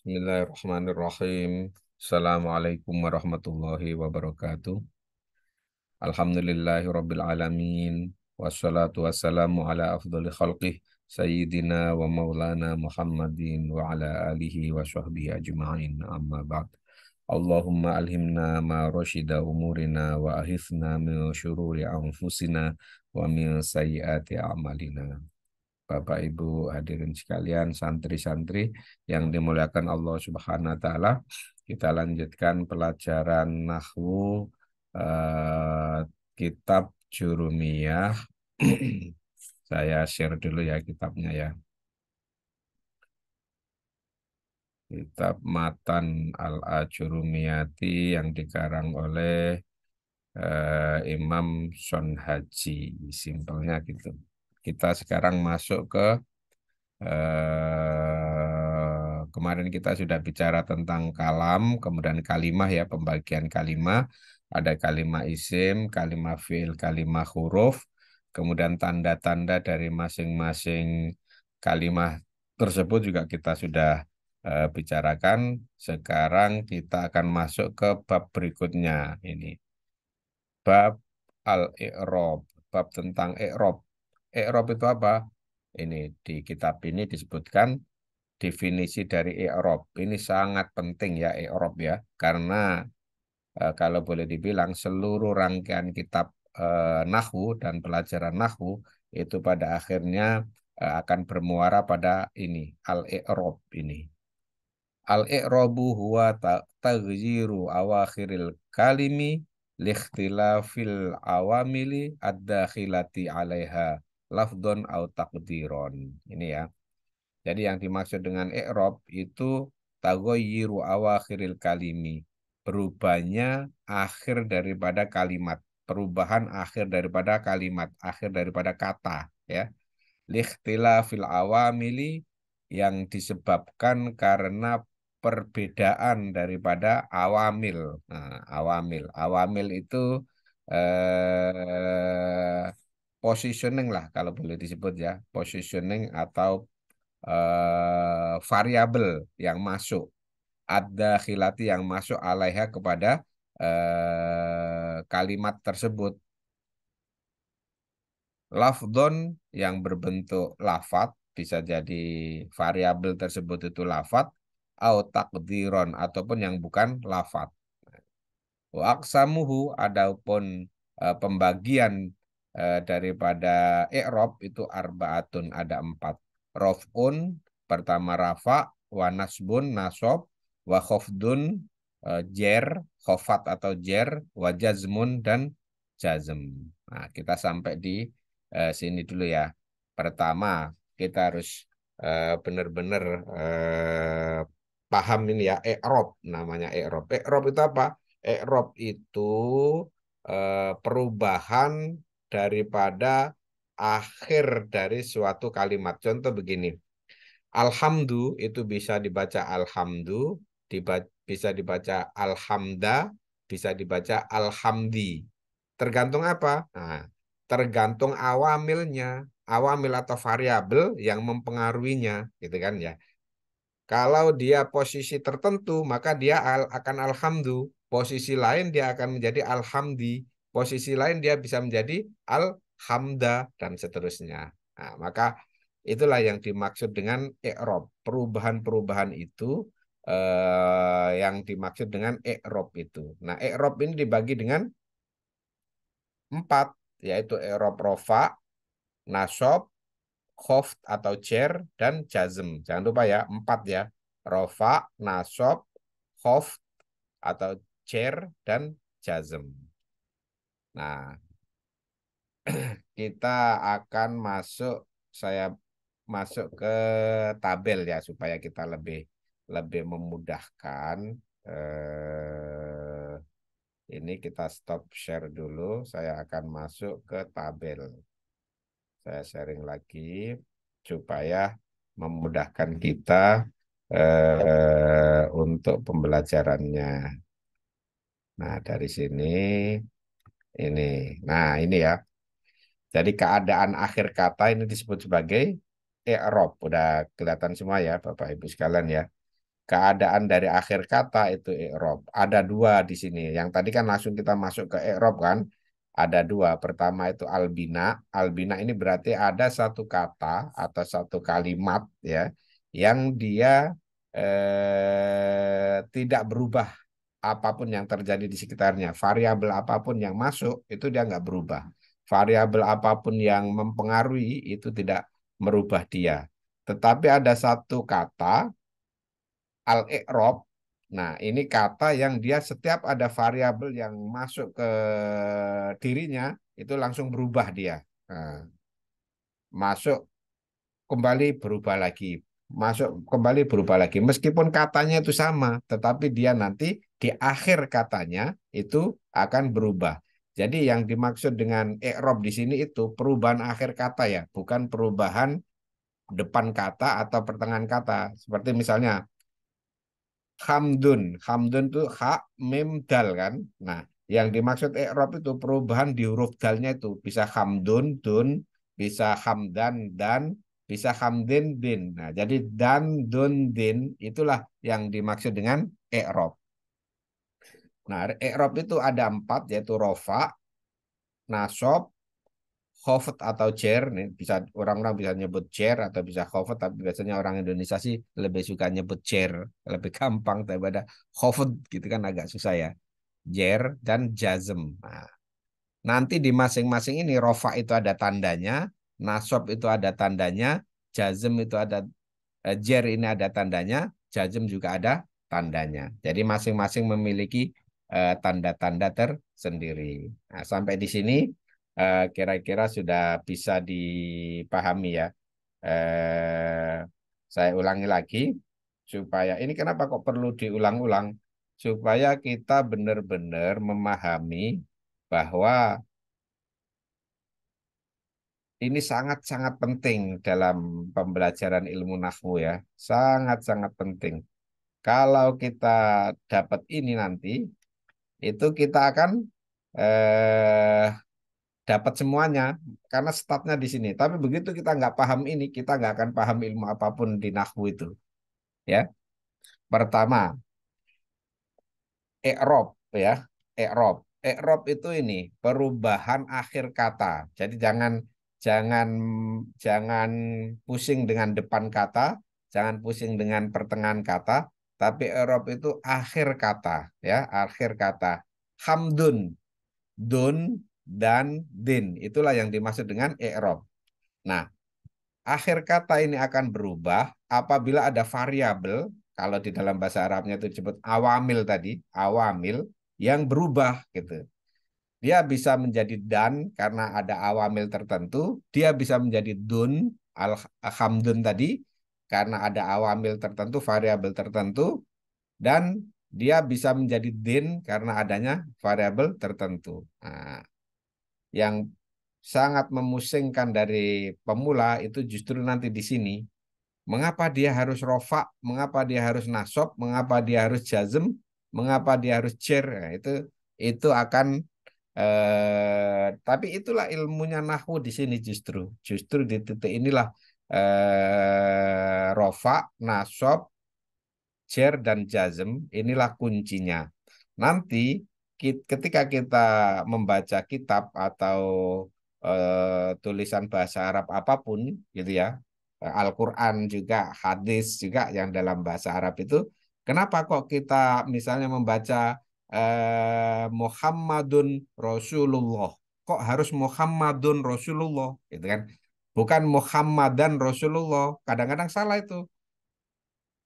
Bismillahirrahmanirrahim. Assalamualaikum warahmatullahi wabarakatuh. Alhamdulillahi rabbil alamin. Wassalatu wassalamu ala afdali khalqih. Sayyidina wa maulana Muhammadin wa ala alihi wa sahbihi ajma'in. Amma ba'd. Allahumma alhimna ma rasyida umurina wa ahifna min syururi anfusina wa min sayyiati a'malina. Bapak Ibu hadirin sekalian, santri-santri yang dimuliakan Allah Subhanahu wa taala, kita lanjutkan pelajaran nahwu eh, kitab Jurumiyah. Saya share dulu ya kitabnya ya. Kitab Matan Al-Ajurumiyati yang dikarang oleh Imam Son Haji, simpelnya gitu. Kita sekarang masuk ke kemarin kita sudah bicara tentang kalam, kemudian kalimah ya, pembagian kalimah. Ada kalimah isim, kalimah fiil, kalimah huruf, kemudian tanda-tanda dari masing-masing kalimah tersebut juga kita sudah bicarakan. Sekarang kita akan masuk ke bab berikutnya ini. Bab al-i'rob, bab tentang i'rob. I'rob itu apa? Ini di kitab ini disebutkan definisi dari i'rob. Ini sangat penting ya i'rob ya, karena kalau boleh dibilang seluruh rangkaian kitab nahwu dan pelajaran nahwu itu pada akhirnya akan bermuara pada ini al-i'rob ini. Al-i'robu huwa taghyiru awakhiril kalimi likhtilafil awamili ad-dakhilati 'alaiha lafdon au taqdiron. Ini ya. Jadi yang dimaksud dengan i'rob itu taghayyiru awakhiril kalimi, berubahnya akhir daripada kalimat, perubahan akhir daripada kalimat, akhir daripada kata ya. Likhtilafil awamili, yang disebabkan karena perbedaan daripada awamil. Nah, awamil itu positioning lah kalau boleh disebut ya, positioning atau variabel yang masuk, ada khilati yang masuk alaiha kepada kalimat tersebut. Lafdon yang berbentuk lafat, bisa jadi variabel tersebut itu lafat, au takdiron ataupun yang bukan lafat. Wa aksamuhu, adapun pembagian daripada i'rob itu arbaatun, ada empat. Rof'un, pertama rafa, wa nasbun nasob, wa khofdun jer, khofat atau jer, wa jazmun dan jazm. Nah, kita sampai di sini dulu ya. Pertama, kita harus benar-benar paham ini ya, i'rob, namanya i'rob. I'rob itu apa? I'rob itu perubahan daripada akhir dari suatu kalimat. Contoh begini, alhamdu itu bisa dibaca alhamdu, bisa dibaca alhamda, bisa dibaca alhamdi. Tergantung apa? Nah, tergantung awamilnya, awamil atau variabel yang mempengaruhinya, gitu kan ya. Kalau dia posisi tertentu, maka dia akan alhamdu. Posisi lain dia akan menjadi alhamdi. Posisi lain dia bisa menjadi alhamda dan seterusnya. Nah, maka itulah yang dimaksud dengan i'rob. Perubahan-perubahan itu yang dimaksud dengan i'rob itu. Nah, i'rob ini dibagi dengan empat, yaitu i'rob rofa, nasob, khofd atau jer, dan jazm. Jangan lupa ya, empat ya. Rofa, nasob, khofd atau jer, dan jazm. Nah, kita akan masuk, saya masuk ke tabel ya, supaya kita lebih lebih memudahkan. Ini kita stop share dulu, saya akan masuk ke tabel. Saya sharing lagi supaya memudahkan kita untuk pembelajarannya. Nah, dari sini ini. Nah, ini ya. Jadi keadaan akhir kata ini disebut sebagai i'rob. Udah kelihatan semua ya, Bapak Ibu sekalian ya. keadaan dari akhir kata itu i'rab. Ada dua di sini. Yang tadi kan langsung kita masuk ke i'rab kan. Ada dua. Pertama itu albina. Albina ini berarti ada satu kata atau satu kalimat ya yang dia tidak berubah apapun yang terjadi di sekitarnya. Variabel apapun yang masuk itu dia nggak berubah. Variabel apapun yang mempengaruhi itu tidak merubah dia. Tetapi ada satu kata al-i'rab. Nah, ini kata yang dia setiap ada variabel yang masuk ke dirinya itu langsung berubah dia. Nah, masuk kembali berubah lagi. Masuk kembali berubah lagi. Meskipun katanya itu sama, tetapi dia nanti di akhir katanya itu akan berubah. Jadi yang dimaksud dengan i'rab di sini itu perubahan akhir kata ya, bukan perubahan depan kata atau pertengahan kata. Seperti misalnya Hamdun, Hamdun itu hak, mim, dal kan. Nah, yang dimaksud i'rab itu perubahan di huruf dalnya itu bisa hamdun, dun, bisa hamdan, dan, bisa hamdin, din. Nah, jadi dan, dun, din itulah yang dimaksud dengan i'rab. Nah, i'rab itu ada empat yaitu rofa, nasob, khofat atau jer. Nih, bisa orang-orang bisa nyebut jer atau bisa khofat, tapi biasanya orang Indonesia sih lebih suka nyebut jer, lebih gampang daripada khofat gitu kan agak susah ya. Jer dan jazm. Nah, nanti di masing-masing ini rofa itu ada tandanya, nasob itu ada tandanya, jazm itu ada jer ini ada tandanya, jazm juga ada tandanya. Jadi masing-masing memiliki tanda-tanda tersendiri. Nah, sampai di sini kira-kira sudah bisa dipahami ya. Eh, saya ulangi lagi supaya ini kenapa kok perlu diulang-ulang supaya kita benar-benar memahami bahwa ini sangat-sangat penting dalam pembelajaran ilmu nahwu ya. Sangat-sangat penting. Kalau kita dapat ini nanti, itu kita akan eh, dapat semuanya karena startnya di sini. Tapi begitu kita nggak paham ini, kita nggak akan paham ilmu apapun di nahwu itu. Ya, pertama, i'rab ya, i'rab. I'rab itu ini perubahan akhir kata. Jadi jangan jangan jangan pusing dengan depan kata, jangan pusing dengan pertengahan kata, tapi i'rab itu akhir kata ya, akhir kata. Hamdun, dun dan din. Itulah yang dimaksud dengan i'rab. Nah, akhir kata ini akan berubah apabila ada variabel, kalau di dalam bahasa Arabnya itu disebut awamil tadi, awamil yang berubah gitu. Dia bisa menjadi dan karena ada awamil tertentu, dia bisa menjadi dun, alhamdun tadi karena ada awamil tertentu, variabel tertentu, dan dia bisa menjadi din karena adanya variabel tertentu. Nah, yang sangat memusingkan dari pemula itu justru nanti di sini. Mengapa dia harus rofa, mengapa dia harus nasob, mengapa dia harus jazm, mengapa dia harus jer. Nah, itu akan tapi itulah ilmunya nahwu di sini justru. Justru di titik inilah rofa, nasob, jer dan jazm inilah kuncinya. Nanti ketika kita membaca kitab atau tulisan bahasa Arab apapun gitu ya, Al-Quran juga, hadis juga yang dalam bahasa Arab itu, kenapa kok kita misalnya membaca Muhammadun Rasulullah? Kok harus Muhammadun Rasulullah? Gitu kan? Bukan Muhammadan Rasulullah. Kadang-kadang salah itu.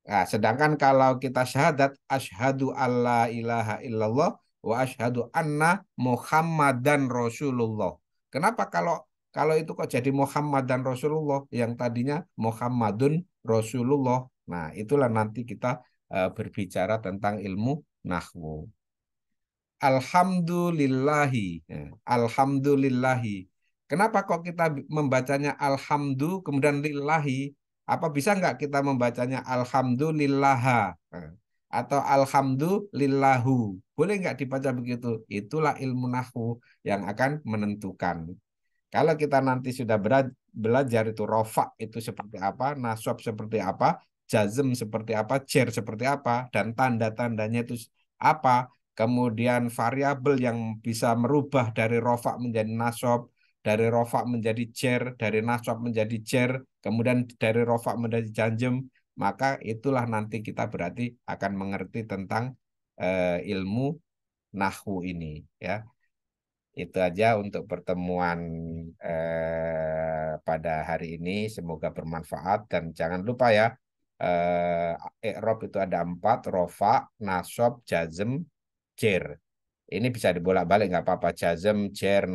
Nah, sedangkan kalau kita syahadat asyhadu alla ilaha illallah wa asyhadu anna Muhammadan Rasulullah. Kenapa kalau kalau itu kok jadi Muhammadan Rasulullah yang tadinya Muhammadun Rasulullah. Nah, itulah nanti kita berbicara tentang ilmu nahwu. Alhamdulillahi. Ya, alhamdulillahi. Kenapa kok kita membacanya alhamdu kemudian lillahi? Apa bisa nggak kita membacanya alhamdulillaha? Eh, atau alhamdulillahu? Boleh nggak dibaca begitu? Itulah ilmu nahwu yang akan menentukan. Kalau kita nanti sudah belajar itu rofa itu seperti apa, nasab seperti apa, jazm seperti apa, jer seperti apa, dan tanda-tandanya itu apa. Kemudian variabel yang bisa merubah dari rofa menjadi nasob, dari rofa menjadi jer, dari nasob menjadi jer, kemudian dari rofa menjadi janjem, maka itulah nanti kita berarti akan mengerti tentang ilmu nahwu ini, ya. Itu aja untuk pertemuan pada hari ini. Semoga bermanfaat dan jangan lupa ya, i'rab itu ada empat: rofa, nasob, jazm, jer. Ini bisa dibolak-balik nggak apa-apa. Jazm, jer,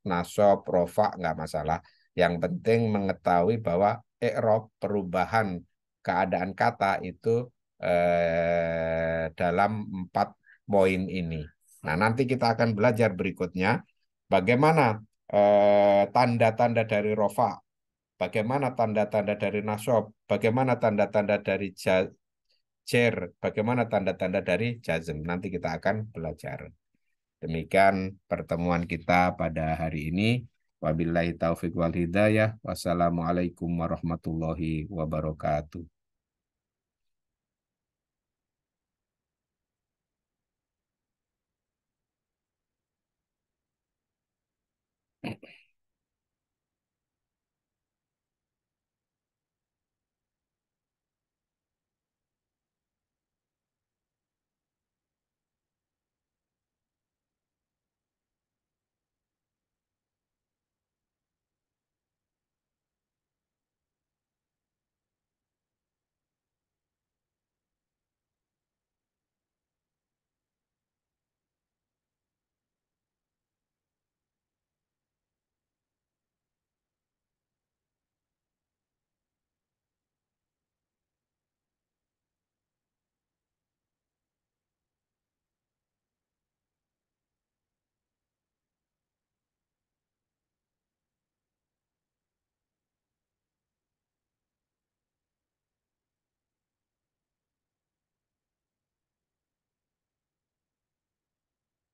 nasob, rofa nggak masalah. Yang penting mengetahui bahwa i'rab perubahan keadaan kata itu dalam empat poin ini. Nah, nanti kita akan belajar berikutnya bagaimana tanda-tanda dari rofa, bagaimana tanda-tanda dari nasob, bagaimana tanda-tanda dari jer, bagaimana tanda-tanda dari jazm. Nanti kita akan belajar. Demikian pertemuan kita pada hari ini. Wabillahi taufiq wal hidayah. Wassalamualaikum warahmatullahi wabarakatuh.